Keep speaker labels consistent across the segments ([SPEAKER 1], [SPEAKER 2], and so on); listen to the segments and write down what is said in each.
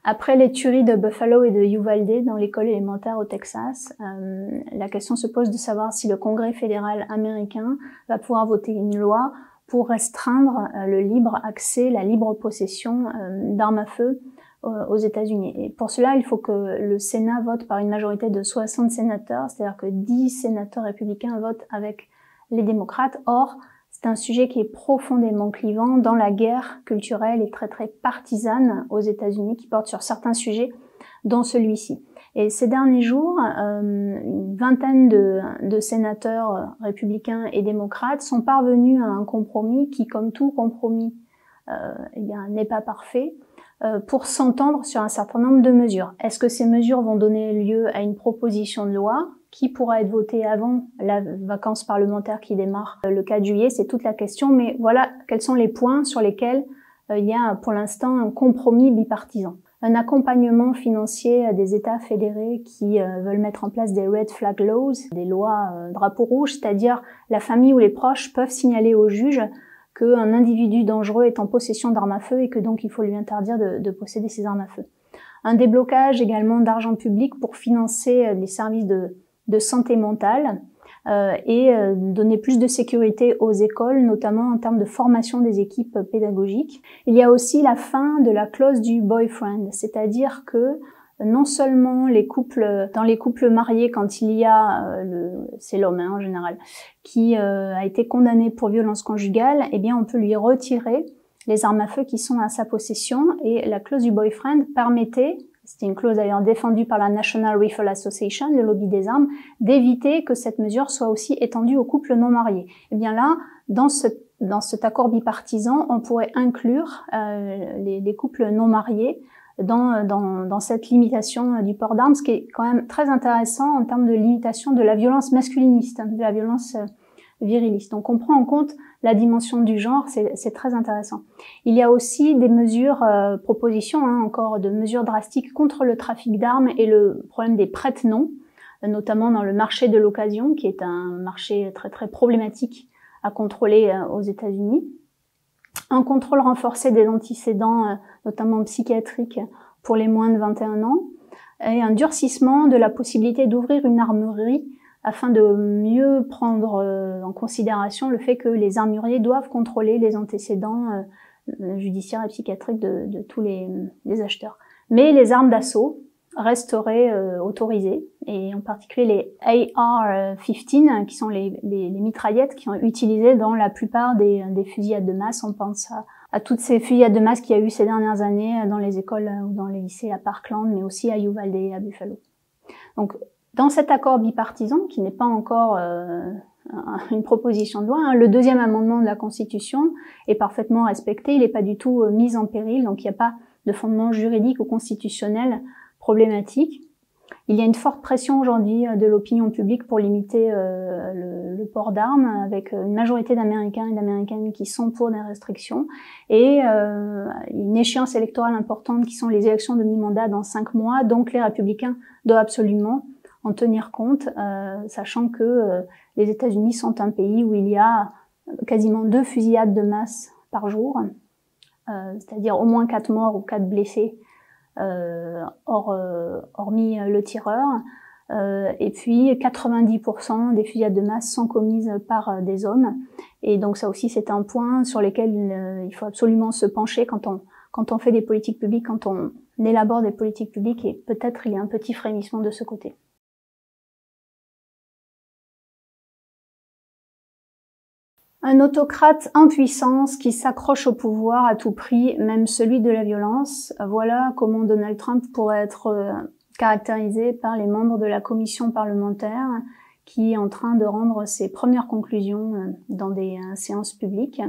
[SPEAKER 1] Après les tueries de Buffalo et de Uvalde dans l'école élémentaire au Texas, la question se pose de savoir si le Congrès fédéral américain va pouvoir voter une loi pour restreindre le libre accès, la libre possession d'armes à feu aux États-Unis. Et pour cela, il faut que le Sénat vote par une majorité de 60 sénateurs, c'est-à-dire que 10 sénateurs républicains votent avec les démocrates. Or, c'est un sujet qui est profondément clivant dans la guerre culturelle et très très partisane aux États-Unis qui porte sur certains sujets, dont celui-ci. Et ces derniers jours, une vingtaine de sénateurs républicains et démocrates sont parvenus à un compromis qui, comme tout compromis, n'est pas parfait, pour s'entendre sur un certain nombre de mesures. Est-ce que ces mesures vont donner lieu à une proposition de loi qui pourra être votée avant la vacance parlementaire qui démarre le 4 juillet? C'est toute la question, mais voilà quels sont les points sur lesquels il y a pour l'instant un compromis bipartisan. Un accompagnement financier des États fédérés qui veulent mettre en place des red flag laws, des lois drapeau rouge, c'est-à-dire la famille ou les proches peuvent signaler au juge qu'un individu dangereux est en possession d'armes à feu et que donc il faut lui interdire de posséder ces armes à feu. Un déblocage également d'argent public pour financer les services de santé mentale et donner plus de sécurité aux écoles, notamment en termes de formation des équipes pédagogiques. Il y a aussi la fin de la clause du boyfriend, c'est-à-dire que non seulement dans les couples mariés, quand il y a, c'est l'homme en général, qui a été condamné pour violence conjugale, eh bien on peut lui retirer les armes à feu qui sont à sa possession, et la clause du boyfriend permettait, c'était une clause d'ailleurs défendue par la National Rifle Association, le lobby des armes, d'éviter que cette mesure soit aussi étendue aux couples non mariés. Eh bien là, dans cet accord bipartisan, on pourrait inclure les couples non mariés dans cette limitation du port d'armes, ce qui est quand même très intéressant en termes de limitation de la violence masculiniste, de la violence viriliste. Donc on prend en compte la dimension du genre, c'est très intéressant. Il y a aussi des mesures, propositions encore de mesures drastiques contre le trafic d'armes et le problème des prête-noms, notamment dans le marché de l'occasion, qui est un marché très très problématique à contrôler aux États-Unis. Un contrôle renforcé des antécédents, notamment psychiatriques, pour les moins de 21 ans, et un durcissement de la possibilité d'ouvrir une armurerie afin de mieux prendre en considération le fait que les armuriers doivent contrôler les antécédents judiciaires et psychiatriques de tous les acheteurs. Mais les armes d'assaut resteraient autorisées, et en particulier les AR-15, qui sont les mitraillettes qui sont utilisées dans la plupart des fusillades de masse. On pense à toutes ces fusillades de masse qu'il y a eu ces dernières années dans les écoles ou dans les lycées à Parkland, mais aussi à Uvalde et à Buffalo. Donc, dans cet accord bipartisan, qui n'est pas encore une proposition de loi, le deuxième amendement de la Constitution est parfaitement respecté, il n'est pas du tout mis en péril, donc il n'y a pas de fondement juridique ou constitutionnel problématique. Il y a une forte pression aujourd'hui de l'opinion publique pour limiter le port d'armes, avec une majorité d'Américains et d'Américaines qui sont pour des restrictions, et une échéance électorale importante qui sont les élections de mi-mandat dans 5 mois, donc les républicains doivent absolument en tenir compte, sachant que les États-Unis sont un pays où il y a quasiment 2 fusillades de masse par jour, c'est-à-dire au moins 4 morts ou 4 blessés, hormis le tireur, et puis 90% des fusillades de masse sont commises par des hommes, et donc ça aussi c'est un point sur lequel il faut absolument se pencher quand on fait des politiques publiques, quand on élabore des politiques publiques, et peut-être il y a un petit frémissement de ce côté. Un autocrate en puissance qui s'accroche au pouvoir à tout prix, même celui de la violence. Voilà comment Donald Trump pourrait être caractérisé par les membres de la commission parlementaire qui est en train de rendre ses premières conclusions dans des séances publiques.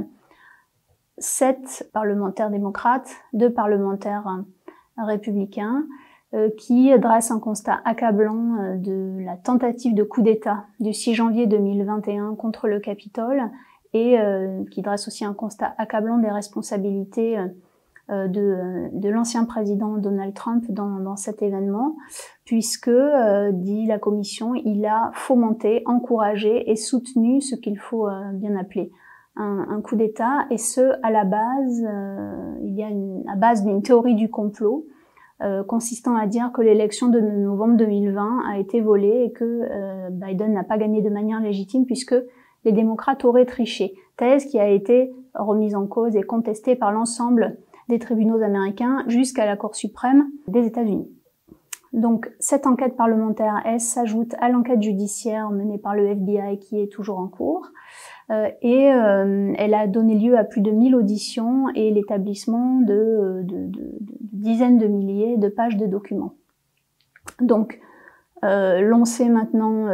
[SPEAKER 1] 7 parlementaires démocrates, 2 parlementaires républicains, qui dressent un constat accablant de la tentative de coup d'État du 6 janvier 2021 contre le Capitole, et qui dresse aussi un constat accablant des responsabilités de l'ancien président Donald Trump dans cet événement, puisque, dit la commission, il a fomenté, encouragé et soutenu ce qu'il faut bien appeler un coup d'État, et ce, à la base, à base d'une théorie du complot consistant à dire que l'élection de novembre 2020 a été volée et que Biden n'a pas gagné de manière légitime puisque les démocrates auraient triché. Thèse qui a été remise en cause et contestée par l'ensemble des tribunaux américains jusqu'à la Cour suprême des États-Unis. Donc cette enquête parlementaire, elle s'ajoute à l'enquête judiciaire menée par le FBI qui est toujours en cours. Elle a donné lieu à plus de 1000 auditions et l'établissement de dizaines de milliers de pages de documents. Donc, l'on sait maintenant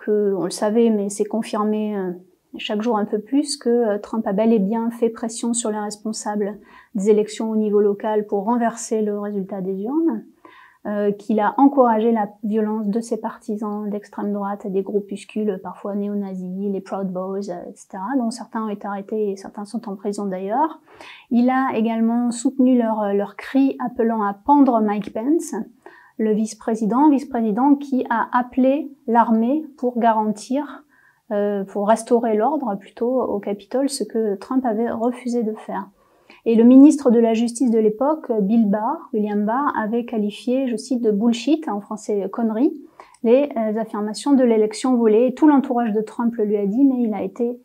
[SPEAKER 1] on le savait, mais c'est confirmé chaque jour un peu plus, que Trump a bel et bien fait pression sur les responsables des élections au niveau local pour renverser le résultat des urnes. Qu'il a encouragé la violence de ses partisans d'extrême droite et des groupuscules parfois néo-nazis, les Proud Boys, etc., dont certains ont été arrêtés et certains sont en prison d'ailleurs. Il a également soutenu leur cri appelant à pendre Mike Pence, le vice-président qui a appelé l'armée pour garantir, pour restaurer l'ordre plutôt au Capitole, ce que Trump avait refusé de faire. Et le ministre de la Justice de l'époque, William Barr, avait qualifié, je cite, de bullshit, en français connerie, les affirmations de l'élection volée. Et tout l'entourage de Trump le lui a dit, mais il a été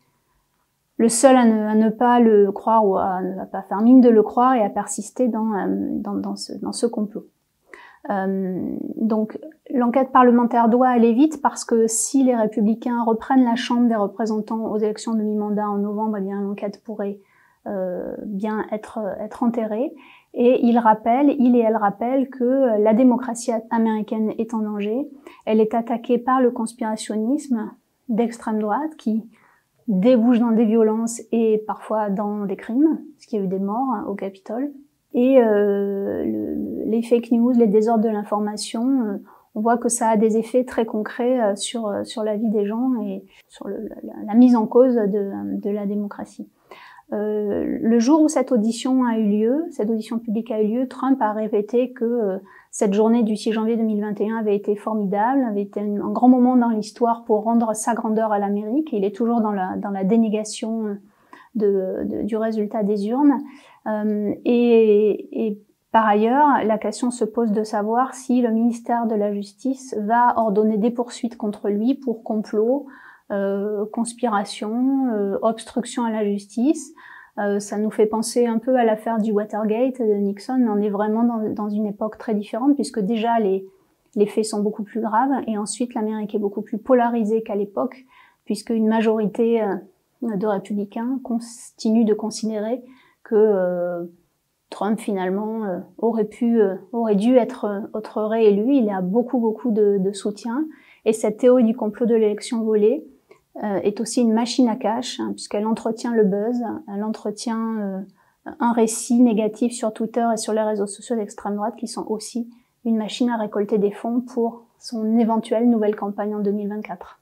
[SPEAKER 1] le seul à ne pas le croire ou à ne pas faire mine de le croire et à persister dans ce complot. Donc l'enquête parlementaire doit aller vite parce que si les républicains reprennent la Chambre des représentants aux élections de mi-mandat en novembre, eh bien l'enquête pourrait bien être enterrée. Et il et elle rappellent que la démocratie américaine est en danger. Elle est attaquée par le conspirationnisme d'extrême droite qui débouche dans des violences et parfois dans des crimes, parce qu'il y a eu des morts au Capitole. Et les fake news, les désordres de l'information, on voit que ça a des effets très concrets sur la vie des gens et sur la mise en cause de la démocratie. Le jour où cette audition publique a eu lieu, Trump a répété que cette journée du 6 janvier 2021 avait été formidable, avait été un grand moment dans l'histoire pour rendre sa grandeur à l'Amérique. Il est toujours dans la dénégation du résultat des urnes. Et par ailleurs, la question se pose de savoir si le ministère de la Justice va ordonner des poursuites contre lui pour complot, conspiration, obstruction à la justice. Ça nous fait penser un peu à l'affaire du Watergate de Nixon, mais on est vraiment dans une époque très différente puisque déjà les faits sont beaucoup plus graves et ensuite l'Amérique est beaucoup plus polarisée qu'à l'époque puisque une majorité de républicains continue de considérer que Trump finalement aurait dû être réélu. Il a beaucoup de soutien et cette théorie du complot de l'élection volée est aussi une machine à cash, puisqu'elle entretient le buzz, elle entretient un récit négatif sur Twitter et sur les réseaux sociaux d'extrême droite qui sont aussi une machine à récolter des fonds pour son éventuelle nouvelle campagne en 2024.